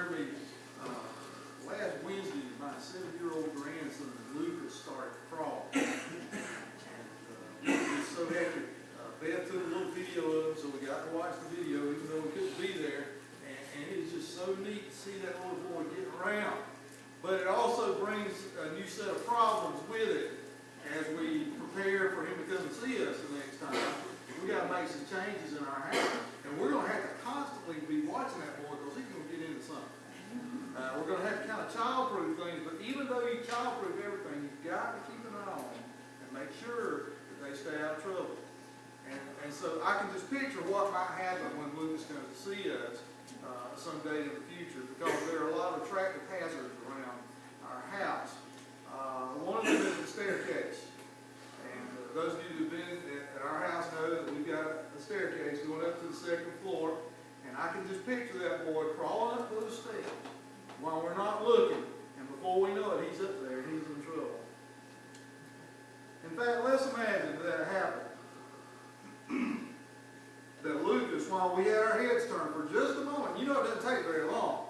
heard me last Wednesday, my 7-year-old grandson Lucas started to crawl. And we was so happy. Beth took a little video of him, so we got to watch the video, even though we couldn't be there. And it is just so neat to see that little boy getting around. But it also brings a new set of problems with it as we prepare for him to come and see us the next time. We got to make some changes in our house. And we're going to have to constantly be watching that boy because he's going to get into something. We're going to have to kind of child-proof things, but even though you child-proof everything, you've got to keep an eye on them and make sure that they stay out of trouble. And so I can just picture what might happen when Lucas comes to see us someday in the future, because there are a lot of attractive hazards around our house. One of them is the staircase. And those of you who have been at our house know that we've got a staircase going up to the second floor. And I can just picture that boy crawling up those steps while we're not looking. And before we know it, he's up there and he's in trouble. In fact, let's imagine that happened. That Lucas, while we had our heads turned for just a moment, you know it doesn't take very long.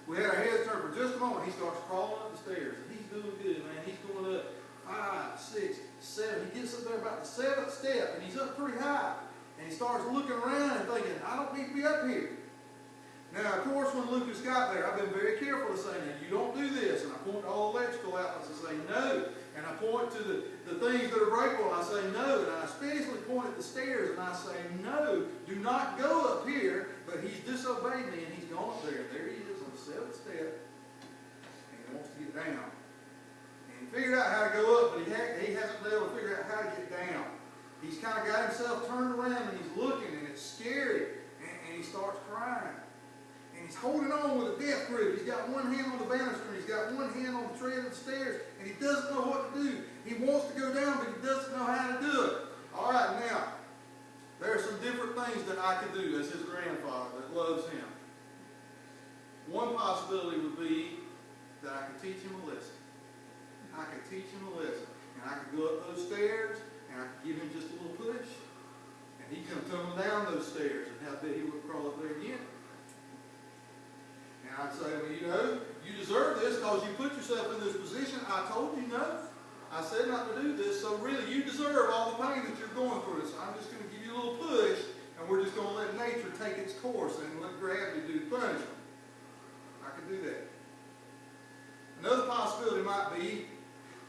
We had our heads turned for just a moment, he starts crawling up the stairs. And he's doing good, man. He's going up 5, 6, 7. He gets up there about the 7th step, and he's up pretty high. And he starts looking around and thinking, I don't need to be up here. Now, of course, when Lucas got there, I've been very careful to say, now, you don't do this. And I point to all electrical outlets and say, no. And I point to the things that are breakable, and I say, no. And I especially point at the stairs, and I say, no, do not go up here. But he's disobeyed me, and he's gone up there. There he is on the 7th step, and he wants to get down. And he figured out how to go up, but he hasn't been able to figure out how to get down. He's kind of got himself turned around, and he's looking, and it's scary. And he starts crying. And he's holding on with a death grip. He's got one hand on the banister, and he's got one hand on the tread of the stairs, and he doesn't know what to do. He wants to go down, but he doesn't know how to do it. All right, now, there are some different things that I could do as his grandfather that loves him. One possibility would be that I could teach him a lesson. I could teach him a lesson. And I could go up those stairs, and I could give him just a little push, and he'd come tumbling down those stairs, and how big he would crawl up there again. And I'd say, well, you know, you deserve this because you put yourself in this position. I told you no. I said not to do this, so really you deserve all the pain that you're going through. So I'm just going to give you a little push, and we're just going to let nature take its course and let gravity do the punishment. I could do that. Another possibility might be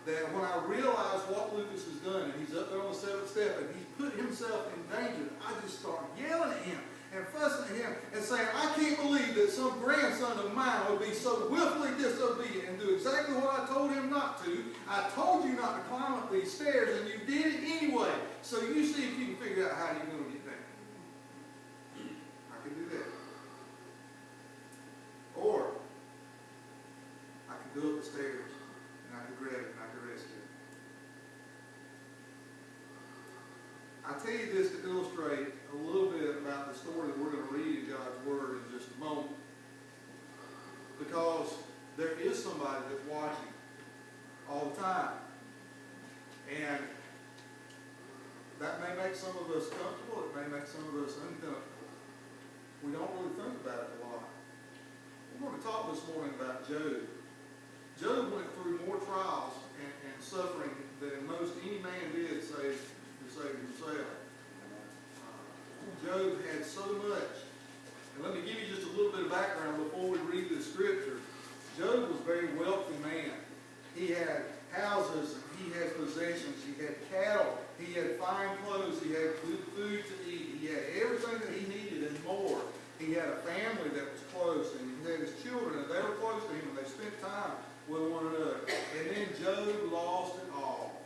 that when I realize what Lucas has done, and he's up there on the 7th step, and he's put himself in danger, I just start yelling at him and fussing at him and saying, I can't believe that some grandson of mine would be so willfully disobedient and do exactly what I told him not to. I told you not to climb up these stairs, and you did it anyway. So you see if you can figure out how you're going to get down. I can do that. Or I could go up the stairs, and I could grab it, and I could rescue it. I tell you this to illustrate a little bit about the story that we're going to read in God's Word in just a moment. Because there is somebody that's watching all the time. And that may make some of us comfortable, it may make some of us uncomfortable. We don't really think about it a lot. We're going to talk this morning about Job. Job went through more trials and suffering than most any man did save himself. Job had so much. And let me give you just a little bit of background before we read the scripture. Job was a very wealthy man. He had houses, he had possessions, he had cattle, he had fine clothes, he had good food to eat, he had everything that he needed and more. He had a family that was close, and he had his children, and they were close to him, and they spent time with one another. And then Job lost it all.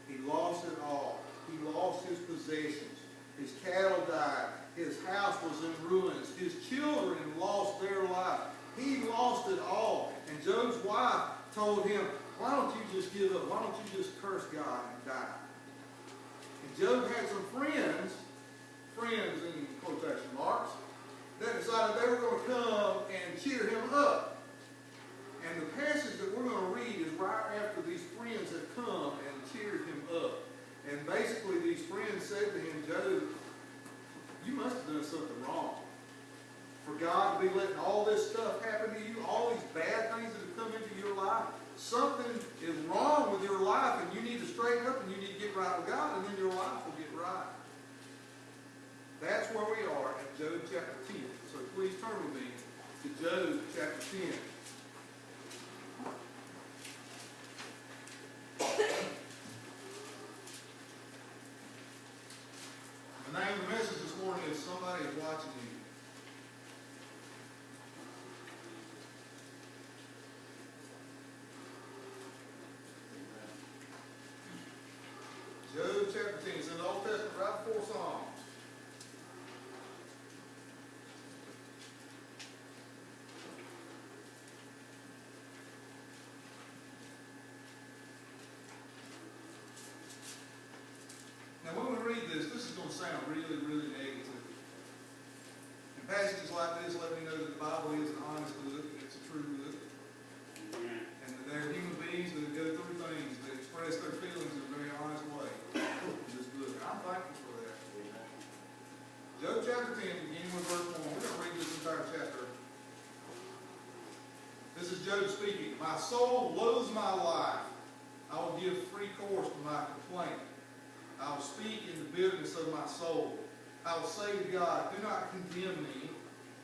He lost it all. He lost his possessions. His cattle died. His house was in ruins. His children lost their life. He lost it all. And Job's wife told him, why don't you just give up? Why don't you just curse God and die? And Job had some friends in quotation marks, that decided they were going to come and cheer him up. And the passage that we're going to read is right after these friends have come and cheered him up. And basically these friends said to him, Job, you must have done something wrong for for God to be letting all this stuff happen to you, all these bad things that have come into your life, something is wrong with your life and you need to straighten up and you need to get right with God, and then your life will get right. That's where we are at Job chapter 10. So please turn with me to Job chapter 10. The name of the message this morning is Somebody is Watching You. Job chapter 10. It's in the Old Testament right before Psalms. Now when we read this is going to sound really, really negative. In passages like this, let me know that the Bible is an honest book, it's a true book. And that there are human beings that go through things, that express their feelings in a very honest way. This book. I'm thankful for that. Job chapter 10, beginning with verse 1. We're going to read this entire chapter. This is Job speaking. My soul loathes my life. I will give free course to my complaint. I will speak in the bitterness of my soul. I will say to God, do not condemn me.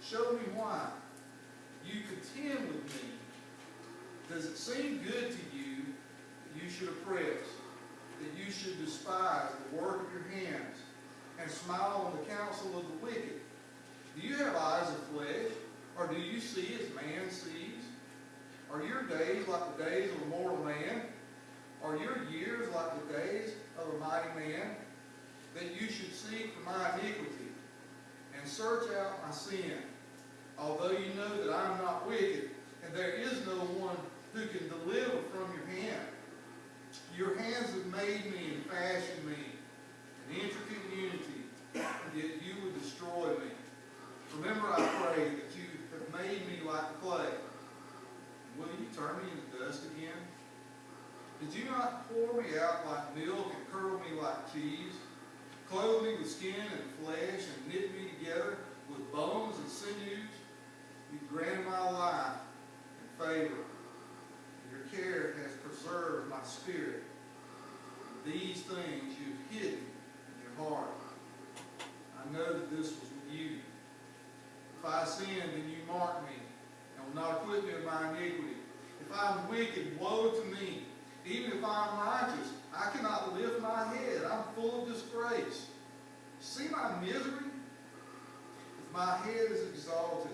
Show me why. You contend with me. Does it seem good to you that you should oppress, that you should despise the work of your hands, and smile on the counsel of the wicked? Do you have eyes of flesh, or do you see as man sees? Are your days like the days of a mortal man? Are your years like the days of a mighty man? That you should seek for my iniquity, and search out my sin, although you know that I am not wicked, and there is no one who can deliver from your hand. Your hands have made me and fashioned me in intricate unity, yet you would destroy me. Remember, I pray, that you have made me like clay. Will you turn me into dust again? Did you not pour me out like milk and curdle me like cheese? Clothe me with skin and flesh and knit me together with bones and sinews? You granted my life and favor. Your care has preserved my spirit. These things you've hidden in your heart. I know that this was with you. If I sin, then you mark me, and will not acquit me of my iniquity. If I am wicked, woe to me. Even if I am righteous, I cannot lift my head. I'm full of disgrace. See my misery? If my head is exalted,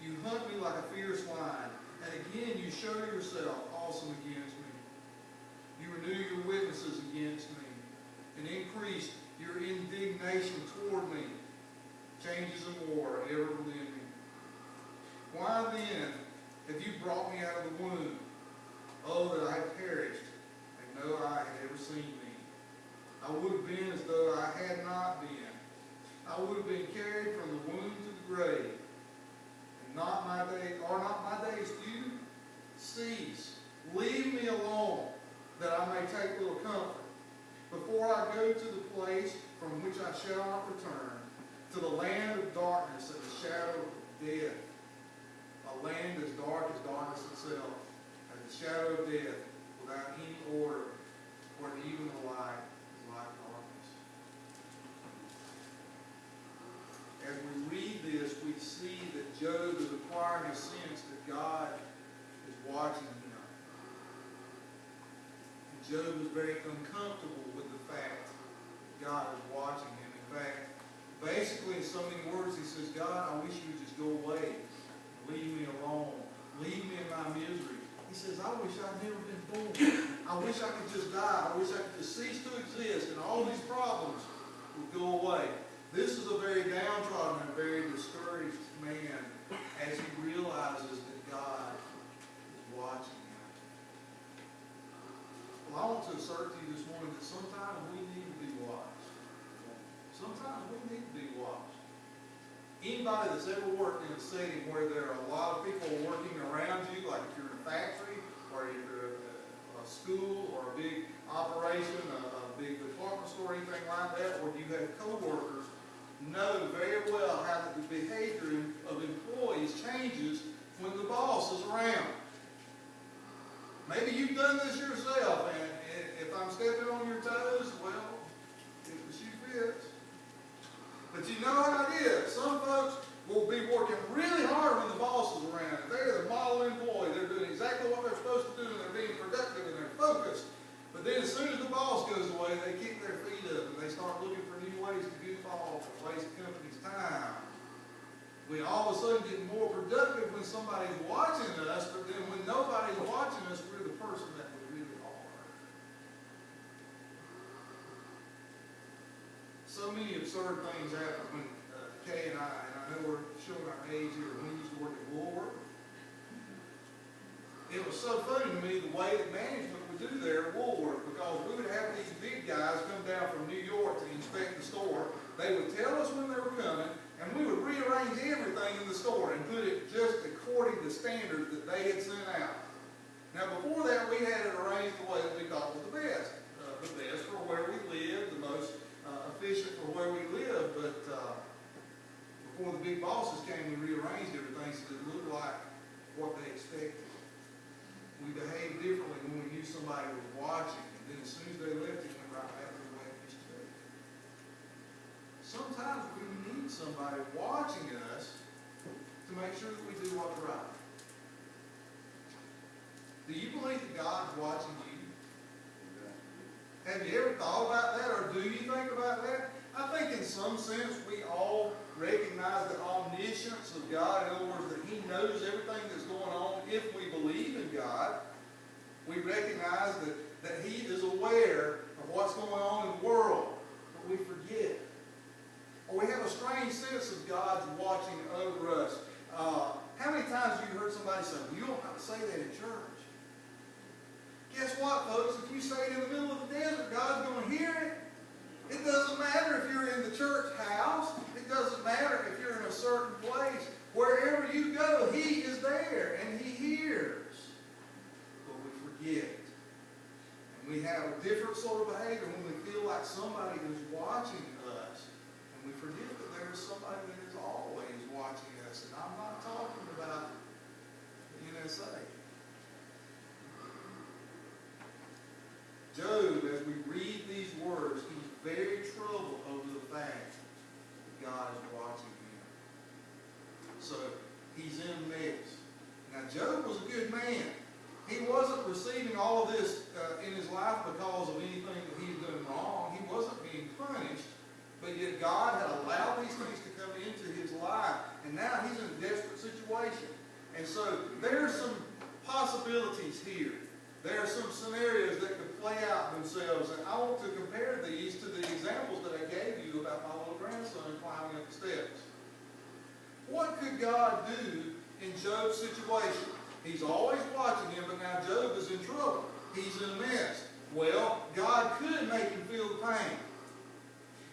you hunt me like a fierce lion, and again you show yourself awesome against me. You renew your witnesses against me, and increase your indignation toward me. Changes in war are ever within me. Why then have you brought me out of the womb? Oh, that I had perished, and no eye had ever seen me. I would have been as though I had not been. I would have been carried from the womb to the grave. And not my days few? Cease. Leave me alone, that I may take little comfort. Before I go to the place from which I shall not return, to the land of darkness and the shadow of death. A land as dark as darkness itself, as the shadow of death, without any order, where even the light is like darkness. As we read this, we see that Job is acquiring a sense that God is watching him. And Job was very uncomfortable with the fact that God is watching him. In fact, basically in so many words, he says, God, I wish you would just go away. Leave me alone. Leave me in my misery. He says, I wish I'd never been born. I wish I could just die. I wish I could just cease to exist and all these problems would go away. This is a very downtrodden and very discouraged man as he realizes that God is watching him. Well, I want to assert to you this morning that sometimes we need to be watched. Sometimes we need to be watched. Anybody that's ever worked in a setting where there are a lot of people working around you, like if you're in a factory, or if you're a school, or a big operation, a big department store, anything like that, or you have co-workers know very well how the behavior of employees changes when the boss is around. Maybe you've done this yourself, and if I'm stepping on your toes, well, if the shoe fits. But you know how it is. Some folks will be working really hard when the boss is around. If they're the model employee, they're doing exactly what they're supposed to do, and they're being productive, and they're focused. But then as soon as the boss goes away, they kick their feet up, and they start looking for new ways to goof off and waste the company's time. We all of a sudden get more productive when somebody's watching us, but then when nobody's watching us, we're the person that we really are. So many absurd things happen when Kay and I know we're showing our age here, when we used to work at Lowery. It was so funny to me the way that management would do their Woolworth, because we would have these big guys come down from New York to inspect the store. They would tell us when they were coming, and we would rearrange everything in the store and put it just according to standards that they had sent out. Now before that, we had it arranged the way that we thought was the best for where we lived, the most efficient for where we lived. But before the big bosses came, we rearranged everything so that it looked like what they expected. We behaved differently when we knew somebody was watching, and then as soon as they left, it went right back to the way it used to be. Sometimes we need somebody watching us to make sure that we do what's right. Do you believe that God's watching you? Have you ever thought about that, or do you think about that? I think in some sense we all recognize the omniscience of God. In other words, that He knows everything that's going on if we believe in God. We recognize that He is aware of what's going on in the world, but we forget. Or we have a strange sense of God's watching over us. How many times have you heard somebody say, well, you don't have to say that in church? Guess what, folks? If you say it in the middle of the desert, God's going to hear it. It doesn't matter if you're in the church house. It doesn't matter if you're in a certain place. Wherever you go, He is there and He hears. But we forget. And we have a different sort of behavior when we feel like somebody is watching us. And we forget that there is somebody that is always watching us. And I'm not talking about the NSA. Job, as we read these words, he's very troubled over the fact that God is watching him. So, he's in a mess. Now, Job was a good man. He wasn't receiving all of this in his life because of anything that he had done wrong. He wasn't being punished, but yet God had allowed these things to come into his life. And now he's in a desperate situation. And so, there are some possibilities here. There are some scenarios that could play out themselves, and I want to compare these to the examples that I gave you about my little grandson climbing up the steps. What could God do in Job's situation? He's always watching him, but now Job is in trouble. He's in a mess. Well, God could make him feel the pain.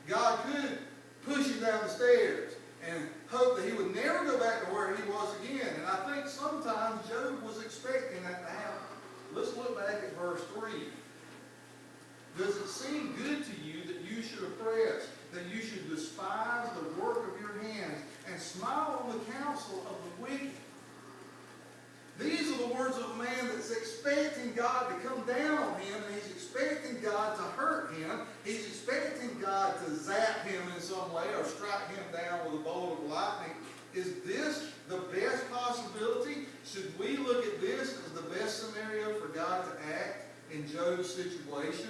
God could push him down the stairs and hope that he would never go back to where he was again. And I think sometimes Job was expecting that to happen. Let's look back at verse 3. Does it seem good to you that you should oppress, that you should despise the work of your hands, and smile on the counsel of the wicked? These are the words of a man that's expecting God to come down on him, and he's expecting God to hurt him. He's expecting God to zap him in some way or strike him down with a bolt of lightning. Is this the best possibility? Should we look at this as the best scenario for God to act in Job's situation?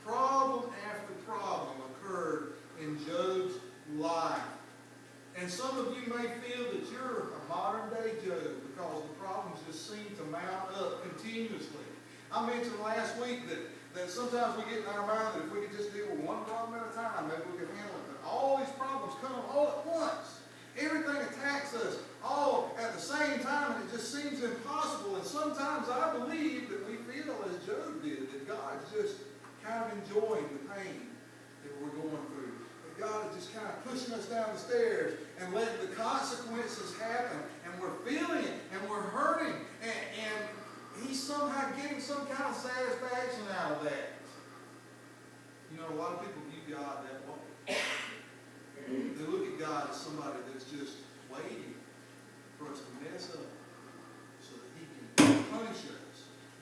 Problem after problem occurred in Job's life. And some of you may feel that you're a modern day Job because the problems just seem to mount up continuously. I mentioned last week that sometimes we get in our mind that if we could just deal with one problem at a time, maybe we could handle it. But all these problems come all at once. Everything attacks us all at the same time, and it just seems impossible. And sometimes I believe that we feel as Job did, that God's just kind of enjoying the pain that we're going through. That God is just kind of pushing us down the stairs and letting the consequences happen. And we're feeling it, and we're hurting, and He's somehow getting some kind of satisfaction out of that. You know, a lot of people view God that way.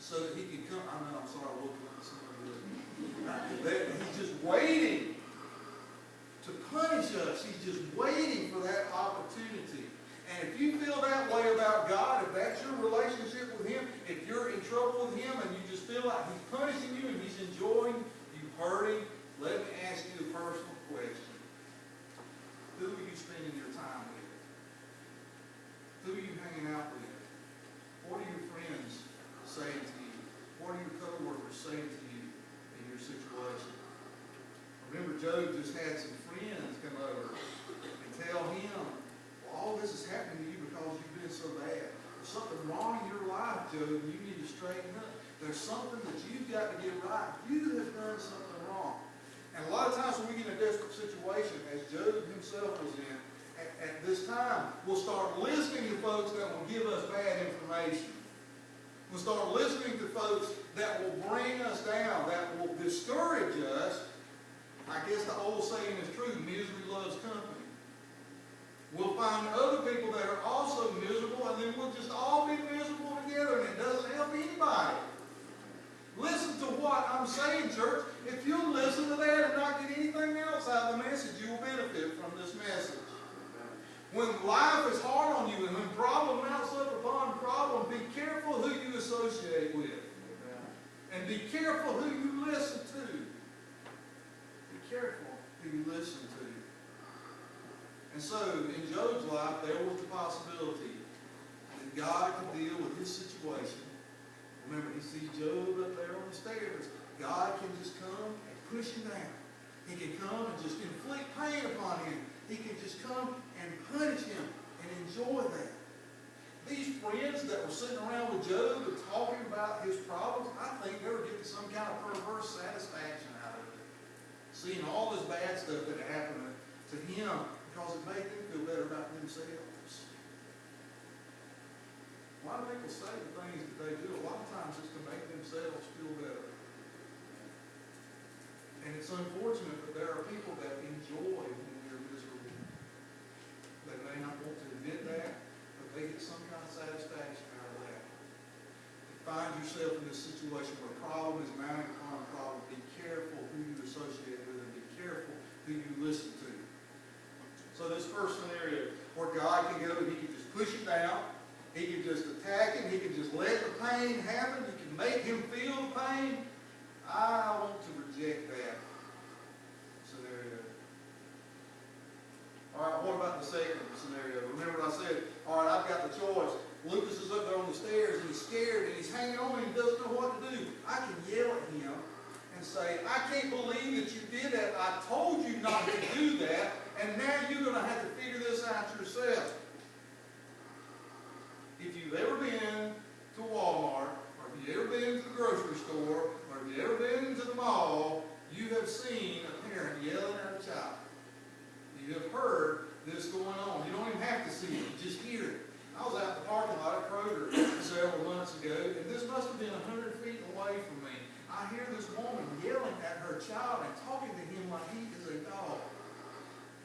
so that he can come. I know, I'm sorry, I woke up somebody. He's just waiting to punish us. He's just waiting for that opportunity. And if you feel that way about God, if that's your relationship with Him, if you're in trouble with Him and you just feel like He's punishing you and He's enjoying you hurting, let me ask you a personal question. Who are you spending your time with? Who are you hanging out with? What are your friends saying to you? What are your co-workers saying to you in your situation? Remember, Job just had some friends come over and tell him, well, all this is happening to you because you've been so bad. There's something wrong in your life, Job, and you need to straighten up. There's something that you've got to get right. You have done something wrong. And a lot of times when we get in a desperate situation, as Job himself was in, at this time, we'll start listening to folks that will give us bad information. We'll start listening to folks that will bring us down, that will discourage us. I guess the old saying is true, misery loves company. We'll find other people that are also miserable, and then we'll just all be miserable together, and it doesn't help anybody. Listen to what I'm saying, church. If you'll listen to that and not get anything else out of the message, you will benefit from this message. When life is hard on you and when problem mounts up upon problem, be careful who you associate with. And be careful who you listen to. Be careful who you listen to. And so, in Job's life, there was the possibility that God could deal with his situation. Remember, he sees Job up there on the stairs. God can just come and push him down. He can come and just inflict pain upon him. He can just come and punish him and enjoy that. These friends that were sitting around with Job and talking about his problems, I think they were getting some kind of perverse satisfaction out of it. Seeing all this bad stuff that happened to him because it made them feel better about themselves. A lot of people say the things that they do, a lot of times it's to make themselves feel better. And it's unfortunate that there are people that enjoy when we're miserable. They may not want to admit that, but they get some kind of satisfaction out of that. If you find yourself in this situation where a problem is mounting upon a problem, be careful who you associate with and be careful who you listen to. So this first scenario where God can go and he can just push it down, he can just attack him, he can just let the pain happen, you can make him feel the pain. I want to reject that scenario. All right, what about the second scenario? Remember I said, all right, I've got the choice. Lucas is up there on the stairs and he's scared and he's hanging on and he doesn't know what to do. I can yell at him and say, I can't believe that you did that. I told you not to do that, and now you're going to have to figure this out yourself. If you've ever been to Walmart, or if you've ever been to the grocery store, or if you've ever been to the mall, you have seen a parent yelling at a child. You have heard this going on. You don't even have to see it, you just hear it. I was out in the parking lot at Kroger several months ago, and this must have been 100 feet away from me. I hear this woman yelling at her child and talking to him like he is a dog.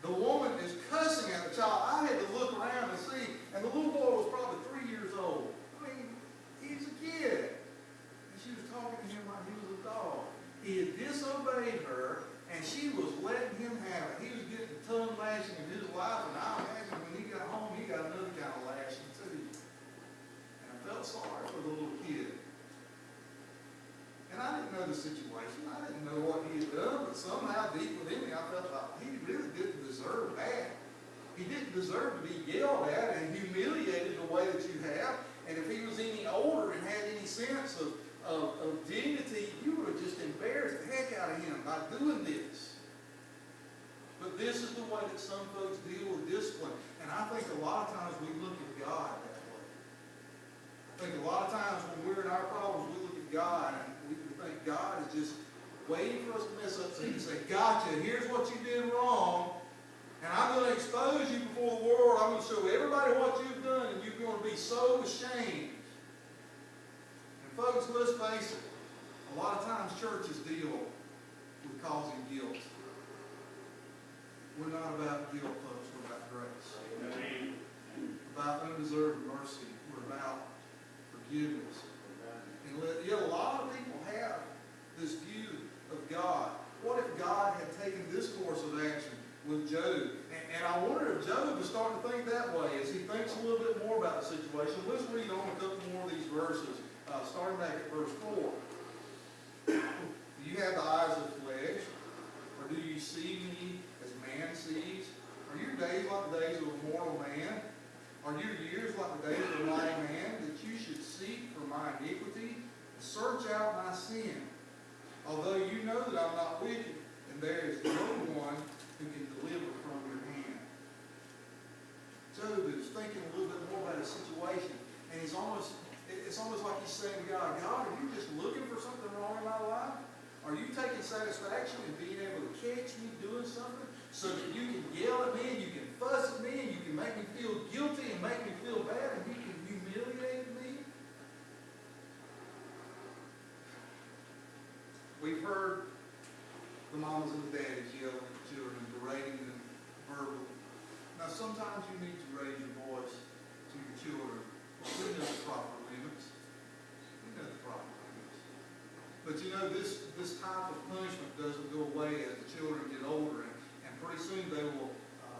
The woman is cussing at the child. I had to look around and see, and the little boy was probably 3 years old. I mean, he's a kid. And she was talking to him like he was a dog. He had disobeyed her, and she was letting him have it. He was getting the tongue lashing of his life, and I imagine when he got home, he got another kind of lashing too. And I felt sorry for the little kid. And I didn't know the situation. I didn't know what he had done, but somehow deep within me, I felt like he really didn't deserve that. He didn't deserve to be yelled at and humiliated the way that you have. And if he was any older and had any sense of dignity, you would have just embarrassed the heck out of him by doing this. But this is the way that some folks deal with discipline. And I think a lot of times we look at God that way. I think a lot of times when we're in our problems, we look at God and we think God is just waiting for us to mess up so he can say, gotcha, here's what you did wrong, and I'm going to expose you before the world. I'm going to show everybody what you've done, and you're going to be so ashamed. And folks, let's face it, a lot of times churches deal with causing guilt. We're not about guilt, folks, we're about grace. Amen. About undeserved mercy. We're about forgiveness. And situation. Let's read on a couple more of these verses, starting back at verse 4. Do you have the eyes of flesh, or do you see me as man sees? Are your days like the days of a mortal man? Are your years like the days of a mighty man, that you should seek for my iniquity and search out my sin? Although you know that I'm not wicked, and there is no one who can deliver from your hand. Job is thinking a little bit more about his situation, and it's almost like he's saying to God, God, are you just looking for something wrong in my life? Are you taking satisfaction in being able to catch me doing something so that you can yell at me and you can fuss at me and you can make me feel guilty and make me feel bad and you can humiliate me? We've heard the mamas and the daddies yelling at the children and berating them verbally. Now, sometimes you need to raise your voice to your children. We know the proper limits. We know the proper limits. But you know, this type of punishment doesn't go away as the children get older, and pretty soon they will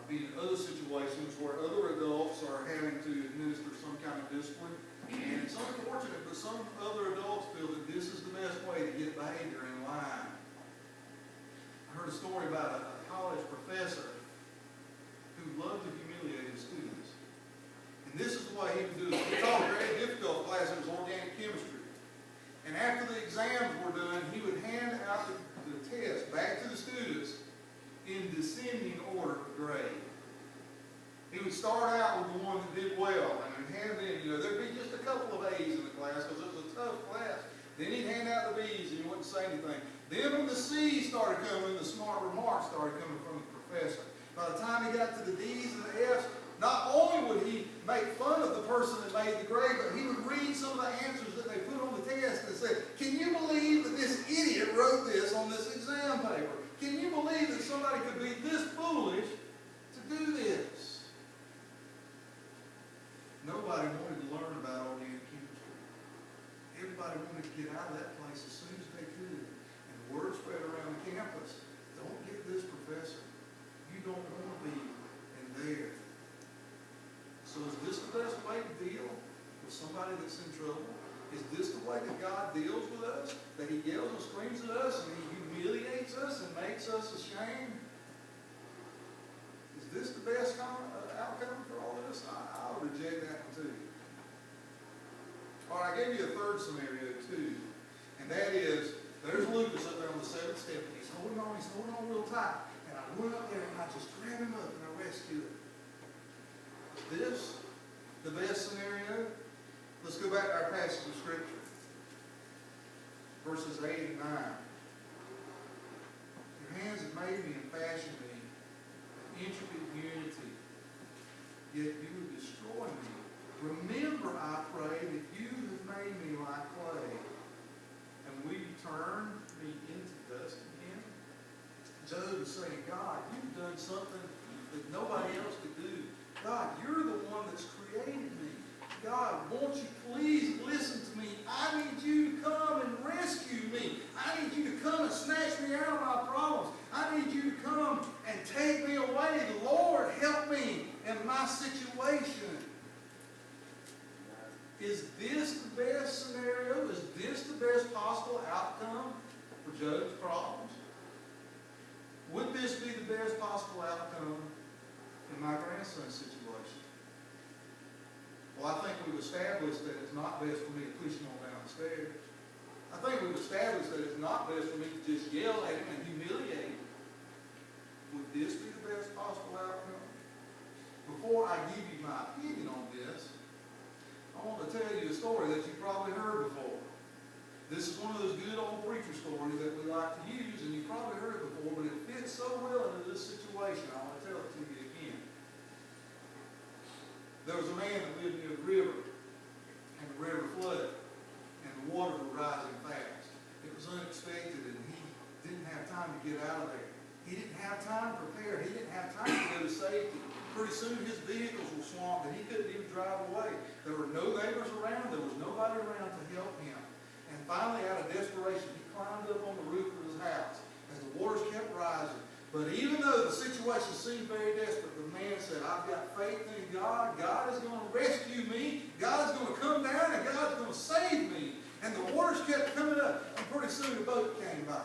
be in other situations where other adults are having to administer some kind of discipline. And it's unfortunate, but some other adults feel that this is the best way to get behavior in line. I heard a story about a college professor who loved to humiliate his students. And this is the way he would do it. He taught a very difficult class. It was organic chemistry. And after the exams were done, he would hand out the test back to the students in descending order of grade. He would start out with the one that did well, and hand them in, there'd be just a couple of A's in the class because it was a tough class. Then he'd hand out the B's and he wouldn't say anything. Then when the C's started coming, the smart remarks started coming from the professor. By the time he got to the D's and the F's, not only would he make fun of the person that made the grade, but he would read some of the answers that they put on the test and say, can you believe that this idiot wrote this on this exam paper? Can you believe that somebody could be this foolish to do this? Nobody wanted to learn about organic chemistry. Everybody wanted to get out of that place as soon as they could. And the word spread around the campus, don't get this professor. You don't want to be in there. So is this the best way to deal with somebody that's in trouble? Is this the way that God deals with us? That he yells and screams at us and he humiliates us and makes us ashamed? Is this the best outcome for all of this? I would reject that one too. All right, I gave you a third scenario too. And that is, there's Lucas up there on the seventh step and he's holding on real tight. And I went up there and I just grabbed him up and I rescued him. Is this the best scenario? Let's go back to our passage of Scripture. Verses 8 and 9. Your hands have made me and fashioned me in intricate unity. Yet you would destroy me. Remember, I pray, that you have made me like clay. And will you turn me into dust again? Job is saying, God, you've done something that nobody else could do. God, you're the one that's created me. God, won't you please listen to me? I need you to come and rescue me. I need you to come and snatch me out of my problems. I need you to come and take me away. Lord, help me in my situation. Is this the best scenario? Is this the best possible outcome for Job's problems? Would this be the best possible outcome in my grandson's situation? Well, I think we've established that it's not best for me to push him on down the stairs. I think we've established that it's not best for me to just yell at him and humiliate him. Would this be the best possible outcome? Before I give you my opinion on this, I want to tell you a story that you've probably heard before. This is one of those good old preacher stories that we like to use, and you've probably heard it before, but it fits so well into this situation, I want to tell it to you again. There was a man that lived near the river, and the river flooded, and the water was rising fast. It was unexpected, and he didn't have time to get out of there. He didn't have time to prepare. He didn't have time to go to safety. Pretty soon his vehicles were swamped, and he couldn't even drive away. There were no neighbors around. There was nobody around to help him. And finally, out of desperation, he climbed up on the roof of his house as the waters kept rising. But even though the situation seemed very desperate, the man said, I've got faith in God. God is going to rescue me. big boat came by.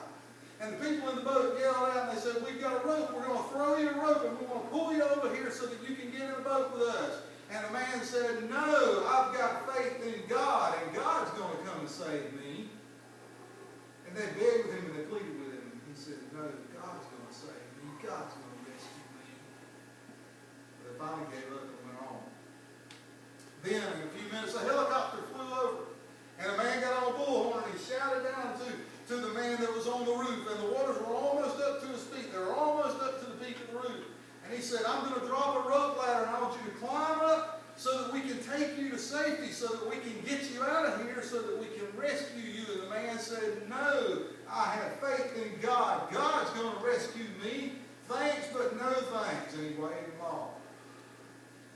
And the people in the boat yelled out and they said, we've got a rope. We're going to throw you a rope and we're going to pull you over here so that you can get in the boat with us. And the man said, no, I've got faith in God and God's going to come and save me. And they begged with him and they pleaded with him. And he said, no, God's going to save me. God's going to rescue me. But they finally gave up and went on. Then, in a few minutes, a helicopter flew over. And a man got on a bullhorn and he shouted down to the man that was on the roof. And the waters were almost up to his feet. They were almost up to the peak of the roof. And he said, I'm going to drop a rope ladder and I want you to climb up so that we can take you to safety, so that we can get you out of here, so that we can rescue you. And the man said, no, I have faith in God. God's going to rescue me. Thanks, but no thanks. And he waved them off.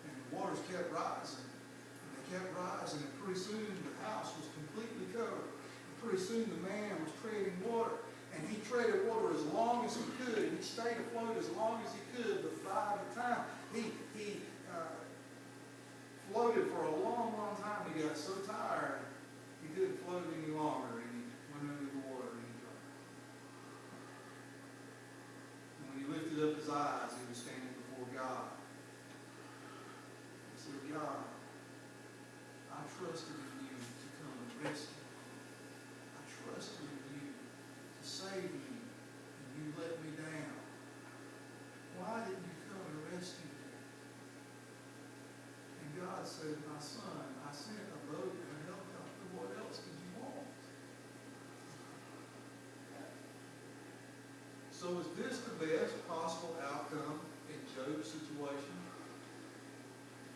And the waters kept rising. And they kept rising. And pretty soon the house was completely covered. And pretty soon the man was treading water. And he treaded water as long as he could. And he stayed afloat as long as he could. But by the time he floated for a long, long time, he got so tired he couldn't float any longer. And he went under the water and he drowned. And when he lifted up his eyes, he was standing before God. He said, God, I trusted in you to come and rescue me. I trusted in you to save me, and you let me down. Why didn't you come and rescue me? And God said, my son, I sent a boat and a helicopter. What else did you want? So is this the best possible outcome in Job's situation?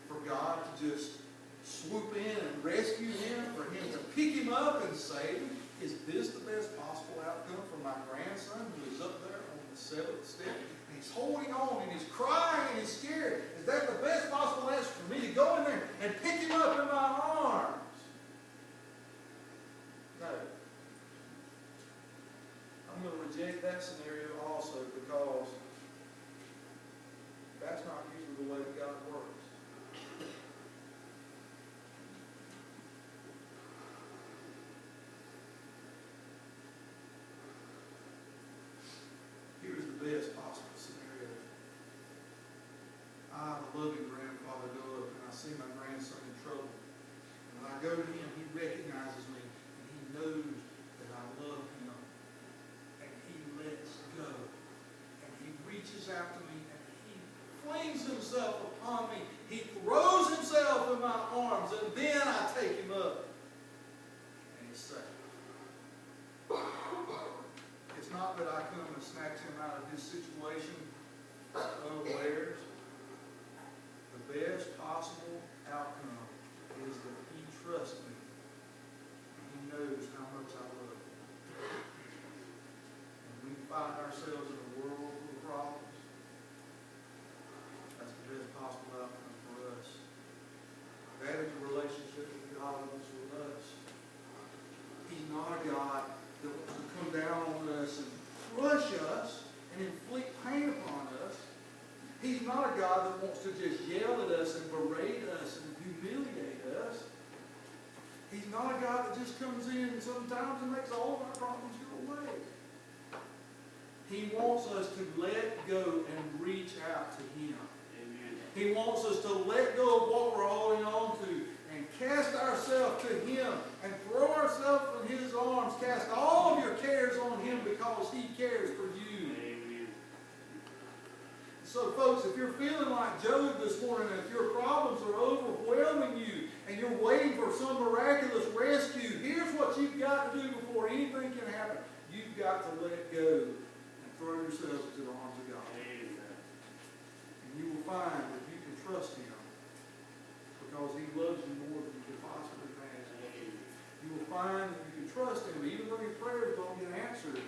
For God to just swoop in and rescue him, for him to pick him up and save him? Is this the best possible outcome for my grandson who is up there on the 7th step? And he's holding on and he's crying and he's scared. Is that the best possible answer for me to go in there and pick him up in my arms? No. I'm going to reject that scenario also because that's not usually the way that God works. Best possible scenario. I, the loving grandfather, go up and I see my grandson in trouble. And when I go to him, he recognizes me and he knows that I love him. And he lets go. And he reaches out to me and he flings himself upon me. He throws himself in my arms and then I take him up. And he's safe. It's not that I come and snatch him out of his situation unawares. The best possible outcome is that he trusts me. He knows how much I love him. And we find ourselves in a world full of problems. That's the best possible outcome for us. That is a relationship that God wants with us. He's not a God that wants to come down on us and crush us and inflict pain upon us. He's not a God that wants to just yell at us and berate us and humiliate us. He's not a God that just comes in sometimes and makes all of our problems go away. He wants us to let go and reach out to Him. Amen. He wants us to let go of what we're holding on to and cast ourselves to Him and throw ourselves in His arms. Cast all of your cares on Him because He cares for you. Amen. So folks, if you're feeling like Job this morning, if your problems are overwhelming you and you're waiting for some miraculous rescue, here's what you've got to do before anything can happen. You've got to let go and throw yourselves into the arms of God. Amen. And you will find that you can trust Him because He loves you more than you could possibly imagine. You will find that you can trust Him even though your prayers don't get answered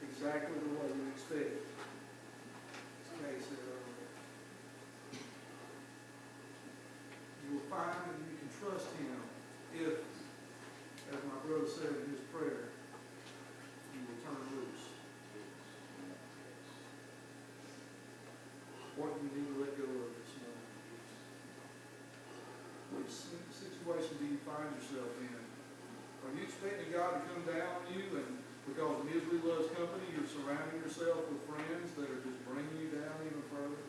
exactly the way you expect. As Kay said earlier. You will find that you can trust Him if, as my brother said in his prayer, you will turn loose. What do you need to let go of this morning? Which situation do you find yourself in? Are you expecting God to come down on you and Because misery loves company, you're surrounding yourself with friends that are just bringing you down even further.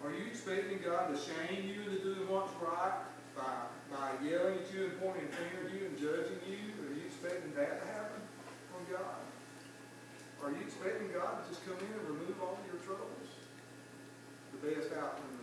Are you expecting God to shame you into doing what's right by yelling at you and pointing a finger at you and judging you? Are you expecting that to happen from God? Are you expecting God to just come in and remove all your troubles? The best outcome